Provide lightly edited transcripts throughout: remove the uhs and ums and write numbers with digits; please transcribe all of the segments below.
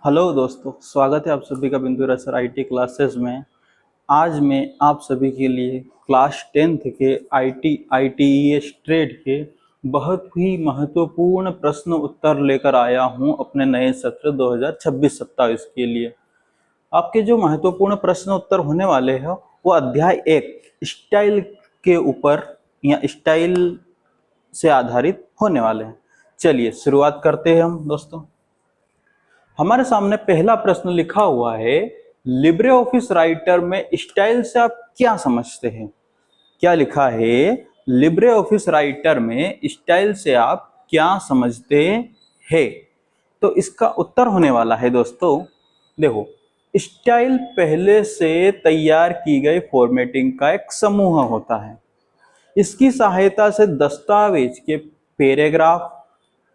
Hello दोस्तों, स्वागत है आप सभी का बिंदु रसर आईटी क्लासेस में। आज मैं आप सभी के लिए क्लास 10th के आईटीईएस ट्रेड के बहुत ही महत्वपूर्ण प्रश्न उत्तर लेकर आया हूं अपने नए सत्र 2026-27 के लिए। आपके जो महत्वपूर्ण प्रश्न उत्तर होने वाले हैं वो अध्याय 1 स्टाइल के ऊपर या स्टाइल से आधारित होने वाले हैं। चलिए शुरुआत करते हैं हम दोस्तों। हमारे सामने पहला प्रश्न लिखा हुआ है, लिब्रे ऑफिस राइटर में स्टाइल से आप क्या समझते हैं? क्या लिखा है? लिब्रे ऑफिस राइटर में स्टाइल से आप क्या समझते हैं? तो इसका उत्तर होने वाला है दोस्तों, देखो, स्टाइल पहले से तैयार की गई फॉर्मेटिंग का एक समूह होता है। इसकी सहायता से दस्तावेज के पैराग्राफ,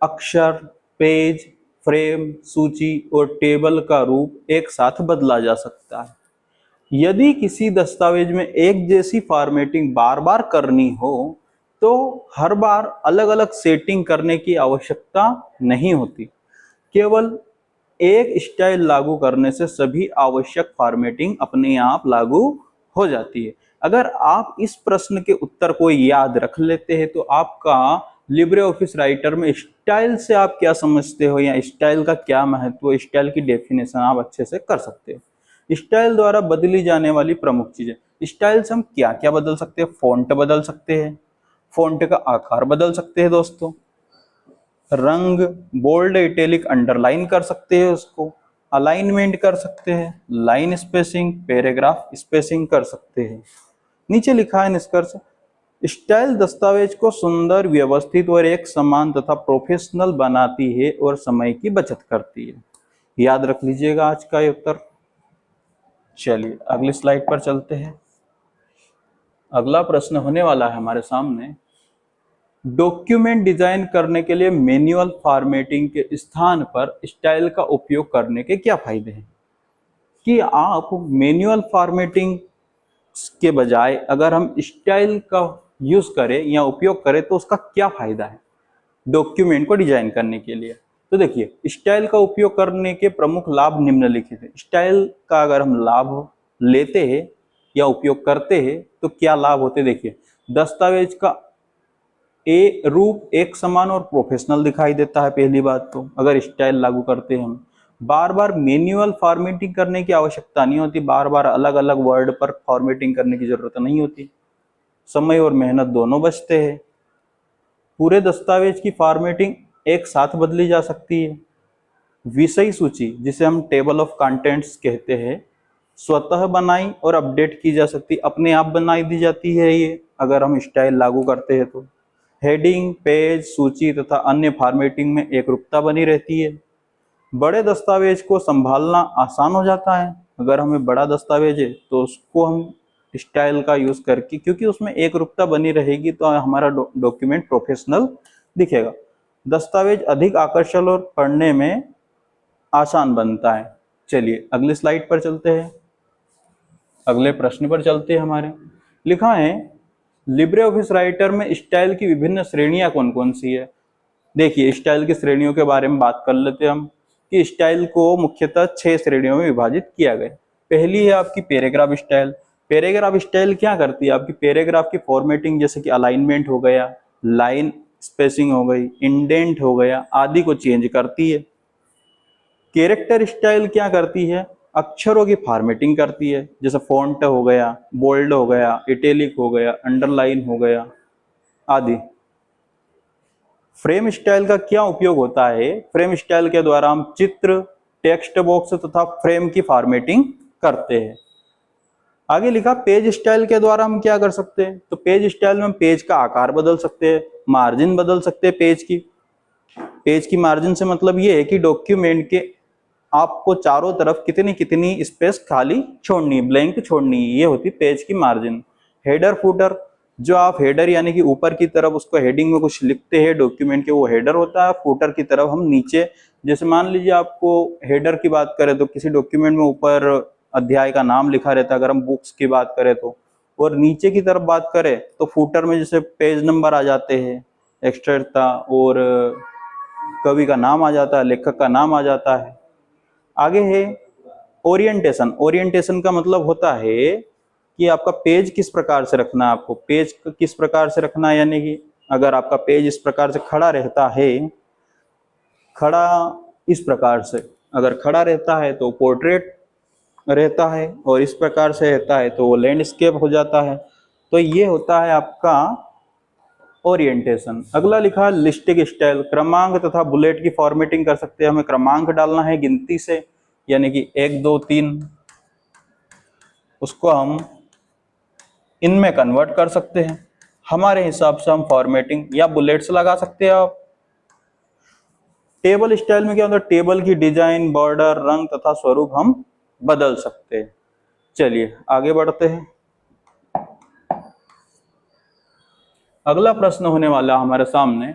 अक्षर, पेज, फ्रेम, सूची और टेबल का रूप एक साथ बदला जा सकता है। यदि किसी दस्तावेज में एक जैसी फॉर्मेटिंग बार बार करनी हो तो हर बार अलग अलग सेटिंग करने की आवश्यकता नहीं होती। केवल एक स्टाइल लागू करने से सभी आवश्यक फॉर्मेटिंग अपने आप लागू हो जाती है। अगर आप इस प्रश्न के उत्तर को याद रख लेते हैं तो आपका लिब्रे ऑफिस राइटर में स्टाइल से आप क्या समझते हो या स्टाइल का क्या महत्व, स्टाइल की डेफिनेशन आप अच्छे से कर सकते हो। स्टाइल द्वारा बदली जाने वाली प्रमुख चीजें, स्टाइल से हम क्या क्या बदल सकते हैं? फॉन्ट बदल सकते हैं, फॉन्ट का आकार बदल सकते हैं दोस्तों, रंग, बोल्ड, इटैलिक, अंडरलाइन कर सकते हैं उसको, अलाइनमेंट कर सकते हैं, लाइन स्पेसिंग, पैराग्राफ स्पेसिंग कर सकते हैं। नीचे लिखा है निष्कर्ष, स्टाइल दस्तावेज को सुंदर, व्यवस्थित और एक समान तथा प्रोफेशनल बनाती है और समय की बचत करती है। याद रख लीजिएगा आज का ये उत्तर। चलिए अगली स्लाइड पर चलते हैं। अगला प्रश्न होने वाला है हमारे सामने, डॉक्यूमेंट डिजाइन करने के लिए मैनुअल फॉर्मेटिंग के स्थान पर स्टाइल का उपयोग करने के क्या फायदे हैं? कि आप मैनुअल फॉर्मेटिंग के बजाय अगर हम स्टाइल का यूज करें या उपयोग करें तो उसका क्या फायदा है डॉक्यूमेंट को डिजाइन करने के लिए। तो देखिए, स्टाइल का उपयोग करने के प्रमुख लाभ निम्नलिखित है। स्टाइल का अगर हम लाभ लेते हैं या उपयोग करते हैं तो क्या लाभ होते हैं, देखिए, दस्तावेज का रूप एक समान और प्रोफेशनल दिखाई देता है। पहली बात तो अगर स्टाइल लागू करते हैं हम, बार बार मैनुअल फॉर्मेटिंग करने की आवश्यकता नहीं होती, बार बार अलग अलग वर्ड पर फॉर्मेटिंग करने की जरूरत नहीं होती, समय और मेहनत दोनों बचते हैं। पूरे दस्तावेज की फॉर्मेटिंग एक साथ बदली जा सकती है। विषय सूची, जिसे हम टेबल ऑफ कंटेंट्स कहते हैं, स्वतः बनाई और अपडेट की जा सकती, अपने आप बनाई दी जाती है ये अगर हम स्टाइल लागू करते हैं तो। हेडिंग, पेज, सूची तथा अन्य फॉर्मेटिंग में एकरूपता बनी रहती है। बड़े दस्तावेज को संभालना आसान हो जाता है। अगर हमें बड़ा दस्तावेज है तो उसको हम स्टाइल का यूज करके, क्योंकि उसमें एकरूपता बनी रहेगी तो हमारा डॉक्यूमेंट प्रोफेशनल दिखेगा। दस्तावेज अधिक आकर्षक और पढ़ने में आसान बनता है। चलिए अगली स्लाइड पर चलते हैं, अगले प्रश्न पर चलते हैं। हमारे लिखा है, लिब्रे ऑफिस राइटर में स्टाइल की विभिन्न श्रेणियां कौन कौन सी है? देखिए, स्टाइल की श्रेणियों के बारे में बात कर लेते हैं हम कि स्टाइल को मुख्यतः 6 श्रेणियों में विभाजित किया गया। पहली है आपकी पैराग्राफ स्टाइल। पैराग्राफ स्टाइल क्या करती है? आपकी पैराग्राफ की फॉर्मेटिंग, जैसे कि अलाइनमेंट हो गया, लाइन स्पेसिंग हो गई, इंडेंट हो गया आदि को चेंज करती है। कैरेक्टर स्टाइल क्या करती है? अक्षरों की फॉर्मेटिंग करती है, जैसे फॉन्ट हो गया, बोल्ड हो गया, इटैलिक हो गया, अंडरलाइन हो गया आदि। फ्रेम स्टाइल का क्या उपयोग होता है? फ्रेम स्टाइल के द्वारा हम चित्र, टेक्स्ट बॉक्स तथा फ्रेम की फॉर्मेटिंग करते हैं। आगे लिखा, पेज स्टाइल के द्वारा हम क्या कर सकते हैं? तो पेज स्टाइल में हम पेज का आकार बदल सकते हैं, मार्जिन बदल सकते हैं। पेज की मार्जिन से मतलब ये है कि डॉक्यूमेंट के आपको चारों तरफ कितनी कितनी स्पेस खाली छोड़नी, ब्लैंक छोड़नी, ये होती पेज की मार्जिन। हेडर फुटर, जो आप हेडर यानी कि ऊपर की तरफ उसको हेडिंग में कुछ लिखते हैं डॉक्यूमेंट के, वो हेडर होता है। फुटर की तरफ हम नीचे, जैसे मान लीजिए आपको हेडर की बात करें तो किसी डॉक्यूमेंट में ऊपर अध्याय का नाम लिखा रहता है, अगर हम बुक्स की बात करें तो, और नीचे की तरफ बात करें तो फुटर में जैसे पेज नंबर आ जाते हैं एक्स्ट्रा, और कवि का नाम आ जाता है, लेखक का नाम आ जाता है आगे है ओरिएंटेशन। ओरिएंटेशन का मतलब होता है कि आपका पेज किस प्रकार से रखना है, आपको पेज किस प्रकार से रखना है, यानी कि अगर आपका पेज इस प्रकार से खड़ा रहता है, खड़ा इस प्रकार से अगर खड़ा रहता है तो पोर्ट्रेट रहता है, और इस प्रकार से रहता है तो वो लैंडस्केप हो जाता है। तो ये होता है आपका ओरिएंटेशन। अगला लिखा है लिस्टिंग स्टाइल। क्रमांक तथा बुलेट की फॉर्मेटिंग कर सकते हैं, हमें क्रमांक डालना है गिनती से, यानी कि 1 2 3, उसको हम इनमें कन्वर्ट कर सकते हैं। हमारे हिसाब से हम फॉर्मेटिंग या बुलेट्स लगा सकते हैं। आप टेबल स्टाइल में क्या होता है, टेबल की डिजाइन, बॉर्डर, रंग तथा स्वरूप हम बदल सकते हैं। चलिए आगे बढ़ते हैं। अगला प्रश्न होने वाला हमारे सामने,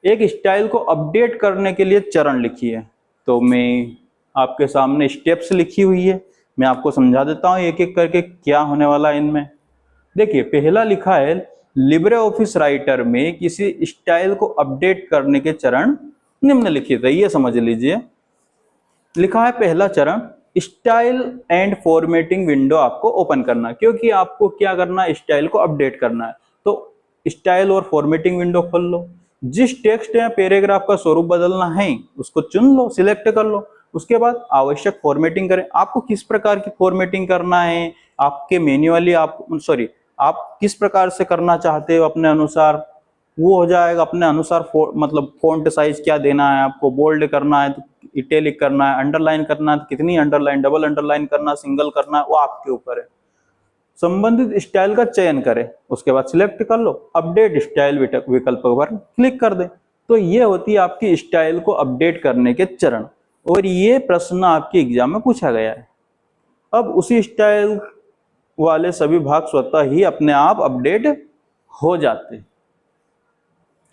एक स्टाइल को अपडेट करने के लिए चरण लिखिए। तो मैं आपके सामने स्टेप्स लिखी हुई है, मैं आपको समझा देता हूं एक एक करके क्या होने वाला है इनमें। देखिए पहला लिखा है लिब्रे ऑफिस राइटर में किसी स्टाइल को अपडेट करने के चरण निम्नलिखित है, ये समझ लीजिए। लिखा है पहला चरण, स्टाइल एंड फॉर्मेटिंग विंडो आपको ओपन करना, क्योंकि आपको क्या करना है, स्टाइल को अपडेट करना है। तो स्टाइल और फॉर्मेटिंग विंडो खोल लो, जिस टेक्स्ट या पैराग्राफ का स्वरूप बदलना है उसको चुन लो, सिलेक्ट कर लो। उसके बाद आवश्यक फॉर्मेटिंग करें। आपको किस प्रकार की फॉर्मेटिंग करना है, आपके मैन्युअली आप किस प्रकार से करना चाहते हो अपने अनुसार, वो हो जाएगा अपने अनुसार। मतलब फॉन्ट साइज क्या देना है आपको, बोल्ड करना है तो इटैलिक करना है, अंडरलाइन करना है तो कितनी अंडरलाइन, डबल अंडरलाइन करना, सिंगल करना है, वो आपके ऊपर है। संबंधित स्टाइल का चयन करें, उसके बाद सिलेक्ट कर लो, अपडेट स्टाइल विकल्प पर क्लिक कर दें। तो ये होती है आपकी स्टाइल को अपडेट करने के चरण, और ये प्रश्न आपके एग्जाम में पूछा गया है। अब उसी स्टाइल वाले सभी भाग स्वतः ही अपने आप अपडेट हो जाते हैं।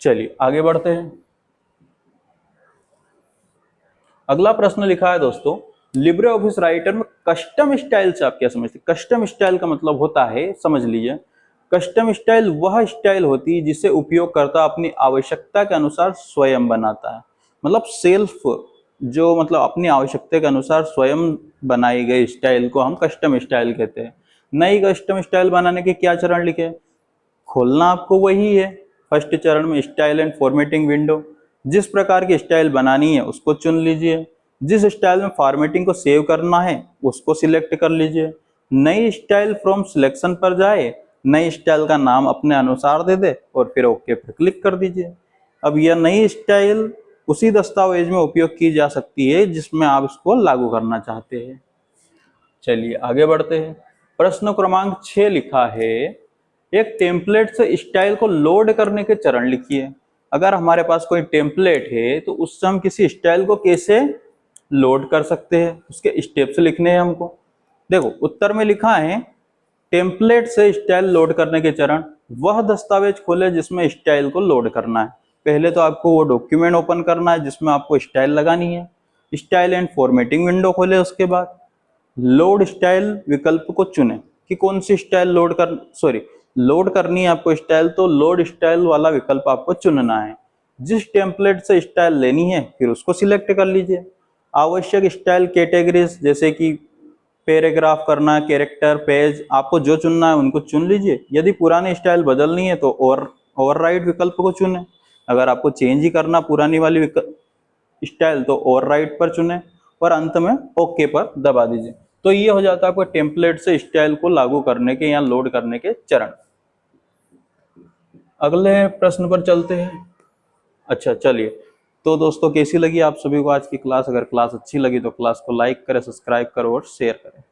चलिए आगे बढ़ते हैं। अगला प्रश्न लिखा है दोस्तों, लिब्रे ऑफिस राइटर में कस्टम स्टाइल से आप क्या समझते हैं। कस्टम स्टाइल का मतलब होता है, समझ लीजिए, कस्टम स्टाइल वह स्टाइल होती है जिसे उपयोगकर्ता अपनी आवश्यकता के अनुसार स्वयं बनाता है। मतलब सेल्फ, जो मतलब अपनी आवश्यकता के अनुसार स्वयं बनाई गई स्टाइल को हम कस्टम स्टाइल कहते हैं। नई कस्टम स्टाइल बनाने के क्या चरण लिखे, खोलना आपको वही है फर्स्ट चरण में, स्टाइल एंड फॉर्मेटिंग विंडो। जिस प्रकार की स्टाइल बनानी है उसको चुन लीजिए, जिस स्टाइल में फॉर्मेटिंग को सेव करना है उसको सिलेक्ट कर लीजिए। नई स्टाइल फ्रॉम सिलेक्शन पर जाए, नई स्टाइल का नाम अपने अनुसार दे दे और फिर ओके पर क्लिक कर दीजिए। अब यह नई स्टाइल उसी दस्तावेज में उपयोग की जा सकती है जिसमें आप इसको लागू करना चाहते हैं। चलिए आगे बढ़ते हैं। प्रश्न क्रमांक 6 लिखा है, एक टेम्पलेट से स्टाइल को लोड करने के चरण लिखिए। अगर हमारे पास कोई टेम्पलेट है तो उससे हम किसी स्टाइल को कैसे लोड कर सकते हैं, उसके स्टेप्स लिखने हैं हमको। देखो उत्तर में लिखा है, टेम्पलेट से स्टाइल लोड करने के चरण, वह दस्तावेज खोले जिसमें स्टाइल को लोड करना है। पहले तो आपको वो डॉक्यूमेंट ओपन करना है जिसमें आपको स्टाइल लगानी है। स्टाइल एंड फॉर्मेटिंग विंडो खोले, उसके बाद लोड स्टाइल विकल्प को चुने कि कौन सी स्टाइल लोड करनी है आपको स्टाइल, तो लोड स्टाइल वाला विकल्प आपको चुनना है। जिस टेम्पलेट से स्टाइल लेनी है फिर उसको सिलेक्ट कर लीजिए। आवश्यक स्टाइल कैटेगरीज, जैसे कि पैराग्राफ करना, कैरेक्टर, पेज, आपको जो चुनना है उनको चुन लीजिए। यदि पुरानी स्टाइल बदलनी है तो ओवरराइट विकल्प को चुने। अगर आपको चेंज ही करना पुरानी वाली स्टाइल तो ओवरराइट पर चुने, और अंत में ओके पर दबा दीजिए। तो ये हो जाता है आपको टेम्पलेट से स्टाइल को लागू करने के या लोड करने के चरण। अगले प्रश्न पर चलते हैं। अच्छा चलिए, तो दोस्तों कैसी लगी आप सभी को आज की क्लास। अगर क्लास अच्छी लगी तो क्लास को लाइक करें, सब्सक्राइब करें और शेयर करें।